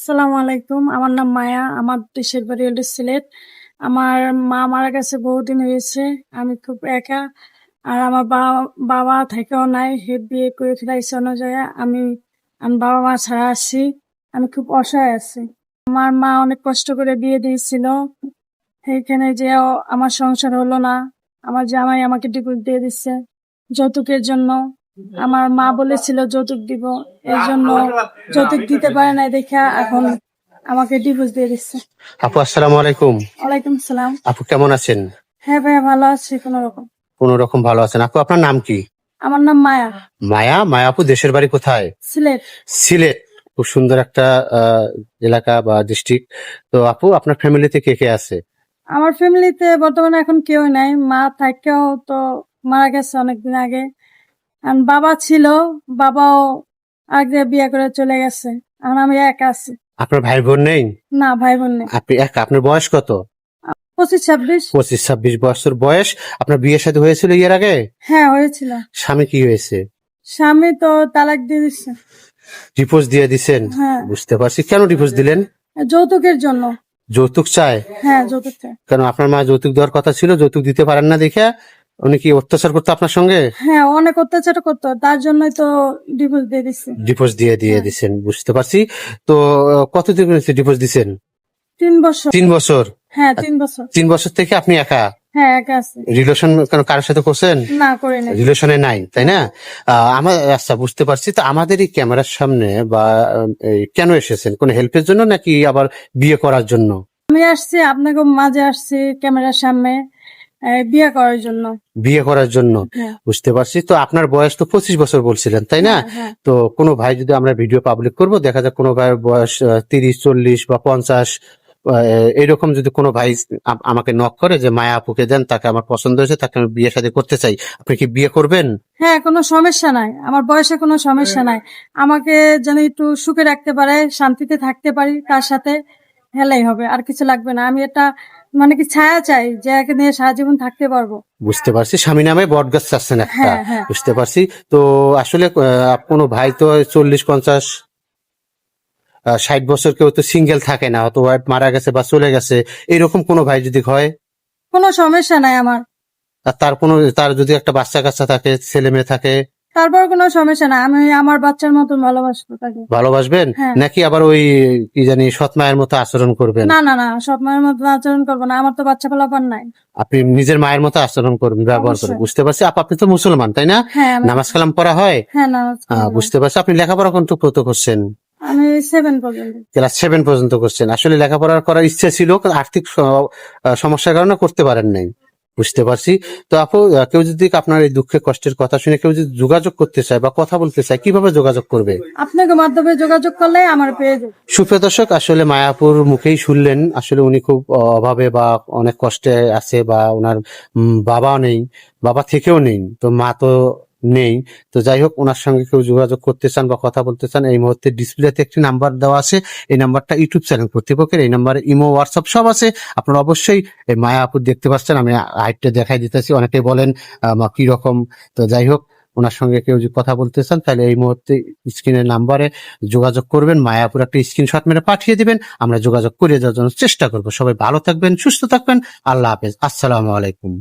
আসসালামু আলাইকুম। আমার নাম মায়া। আমার দেশের বাড়ি হলো সিলেট। আমার মা মারা গেছে বহুদিন হয়েছে। আমি খুব একা। আর আমার বাবা থেকেও নাই। হে বিয়ে করে ফেলাইছে অন্য জায়গায়। আমি বাবা-মা ছাড়া আছি। আমি খুব অসহায় আছি। আমার মা অনেক কষ্ট করে বিয়ে দিয়েছিল। সেইখানে যেও আমার সংসার হলো না। আমার জামাই আমাকে ডিভোর্স দিয়ে দিচ্ছে যৌতুকের জন্য। আমার মা বলেছিল যৌতুক দিব, এই জন্য যৌতুক দিতে পারে নাই দেখা এখন আমাকে ডিভোর্স দিয়ে দিচ্ছে। আপু আসসালামু আলাইকুম। ওয়ালাইকুম সালাম। আপু কেমন আছেন? হ্যাঁ ভাইয়া, ভালো আছি কোন রকম। কোন রকম ভালো আছেন। আপু আপনার নাম কি? আমার নাম মায়া। মায়া। মায়া আপু দেশের বাড়ি কোথায়? সিলেট। সিলেট। খুব সুন্দর একটা এলাকা বা ডিস্ট্রিক্ট। তো আপু আপনার ফ্যামিলিতে কে কে আছে? আমার ফ্যামিলিতে বর্তমানে এখন কেউ নাই। মা থাকেও তো মারা গেছে অনেকদিন আগে। আর বাবা ছিল, বাবাও আগে বিয়ে করে চলে গেছে। এখন আমি একা আছি। আপনার ভাই বোন নেই? না, ভাই বোন নেই। আপনি একা। আপনার বয়স কত? 25-26। 25-26 বছর বয়স। আপনার বিয়ে শাদী হয়েছিল এর আগে? হ্যাঁ, হয়েছিল। স্বামী কি হয়েছে? স্বামী তো তালাক দিয়ে দিচ্ছে। ডিভোর্স দিয়ে দিছেন? হ্যাঁ, বুঝতে পারছি। কেন ডিভোর্স দিলেন? যৌতুকের জন্য। যৌতুক চায়? হ্যাঁ, যৌতুক চাই। কেন আপনার মা যৌতুক দেওয়ার কথা ছিল, যৌতুক দিতে পারেন না দেখে উনি কি অত্যাচার করতো আপনার সঙ্গে? হ্যাঁ, অনেক অত্যাচার করতো, তার জন্যই তো ডিভোর্স দিয়ে দিচ্ছে। ডিভোর্স দিয়ে হ্যাঁ। দিছেন, বুঝতে পারছি। তো কতদিন হয়েছে ডিভোর্স দিছেন? 3 বছর। 3 বছর। হ্যাঁ, 3 বছর। 3 বছর থেকে আপনি একা? হ্যাঁ, একা আছি। রিলেশন কেন কারোর সাথে করছেন? না, করি নাই। রিলেশনে নাই, তাই না? আমার আচ্ছা, বুঝতে পারছি। তো আমাদের এই ক্যামেরার সামনে বা কেন এসেছেন? কোন হেল্পের জন্য নাকি আবার বিয়ে করার জন্য? আমি আসছি আপনাকে মাঝে আসছি ক্যামেরার সামনে বিয়ে করার জন্য। বিয়ে করার জন্য। হ্যাঁ। বুঝতে পারছি। তো আপনার বয়স তো 25 বছর বলছিলেন, তাই না? হ্যাঁ, হ্যাঁ। তো কোনো ভাই যদি আমরা ভিডিও পাবলিক করব, দেখা যায় কোনো ভাইয়ের বয়স 30, 40 বা 50, এরকম যদি কোনো ভাই আমাকে নক করে যে মায়া আপুকে দেন, তাকে আমার পছন্দ হয়েছে, তাকে আমি বিয়ে শাদী করতে চাই, আপনি কি বিয়ে করবেন? হ্যাঁ, কোনো সমস্যা নাই। আমার বয়সে কোনো সমস্যা নাই। আমাকে যেন একটু সুখে রাখতে পারে, শান্তিতে থাকতে পারি তার সাথে, হেলাই হবে, আর কিছু লাগবে না। আমি এটা মানে কি ছায়া চাই, যে একে নিয়ে সারা জীবন থাকতে পারবো। বুঝতে পারছি। স্বামী নামে বট গাছ চাচ্ছেন একটা। হ্যাঁ, হ্যাঁ। বুঝতে পারছি। তো আসলে কোনো ভাই তো 40, 50, 60 বছর কেউ তো সিঙ্গেল থাকে না, হয়তো ওয়াইফ মারা গেছে বা চলে গেছে, এরকম কোনো ভাই যদি হয়, কোনো সমস্যা নাই আমার। আর তার যদি একটা বাচ্চা কাচ্চা থাকে, ছেলে মেয়ে থাকে, তারপর কোনো সমস্যা নাই, আমি আমার বাচ্চার মতন ভালোবাসবো তাকে। ভালোবাসবেন? হ্যাঁ। নাকি আবার ওই কি জানি সৎ মায়ের মতো আচরণ করবেন? না, না, না, সব মায়ের মতন আচরণ করবো না। আমার তো বাচ্চা পোলাপান নাই। আপনি নিজের মায়ের মতো আচরণ করবেন, ব্যবহার করবেন। অবশ্যই। বুঝতে পারছি। আপনি তো মুসলমান, তাই না? হ্যাঁ, নামাজ কালাম পড়া হয়? হ্যাঁ, নামাজ পড়বো। বুঝতে পারছি। আপনি লেখাপড়া কত করছেন? আমি 7 পর্যন্ত। ক্লাস 7 পর্যন্ত করছেন। আসলে লেখাপড়া করার ইচ্ছে ছিল, কিন্তু আর্থিক সমস্যার কারণে করতে পারেন নাই। বুঝতে পারছি। তো আপু, কেউ যদি আপনার এই দুঃখের কষ্টের কথা শুনে কেউ যদি যোগাযোগ করতে চায় বা কথা বলতে চায়, কিভাবে যোগাযোগ করবে? আপনাকে মাধ্যমে যোগাযোগ করলে আমার পেয়ে যাবে। সুপ্রিয় দর্শক, আসলে মায়াপুর মুখেই শুনলেন, আসলে উনি খুব অভাবে বা অনেক কষ্টে আছে, বা ওনার বাবাও নেই, বাবা থেকেও নেই, তো মা তো নেই। তো যাই হোক, ওনার সঙ্গে কেউ যোগাযোগ করতে চান বা কথা বলতে চান, এই মুহূর্তে ডিসপ্লেতে একটি নাম্বার দেওয়া আছে। এই নাম্বারটা ইউটিউব চ্যানেল কর্তৃপক্ষের। এই নাম্বারে ইমো, হোয়াটসঅ্যাপ সব আছে। আপনারা অবশ্যই এই মায়াপুর দেখতে পাচ্ছেন, আমি হাইটটা দেখাই দিতেছি। অনেকেই বলেন কি রকম। তো যাই হোক, ওনার সঙ্গে কেউ যদি কথা বলতে চান, তাহলে এই মুহূর্তে স্ক্রিনের নাম্বারে যোগাযোগ করবেন। মায়াপুর একটা স্ক্রিনশট মেরে পাঠিয়ে দিবেন, আমরা যোগাযোগ করে দেওয়ার জন্য চেষ্টা করবো। সবাই ভালো থাকবেন, সুস্থ থাকবেন। আল্লাহ হাফেজ। আসসালামু আলাইকুম।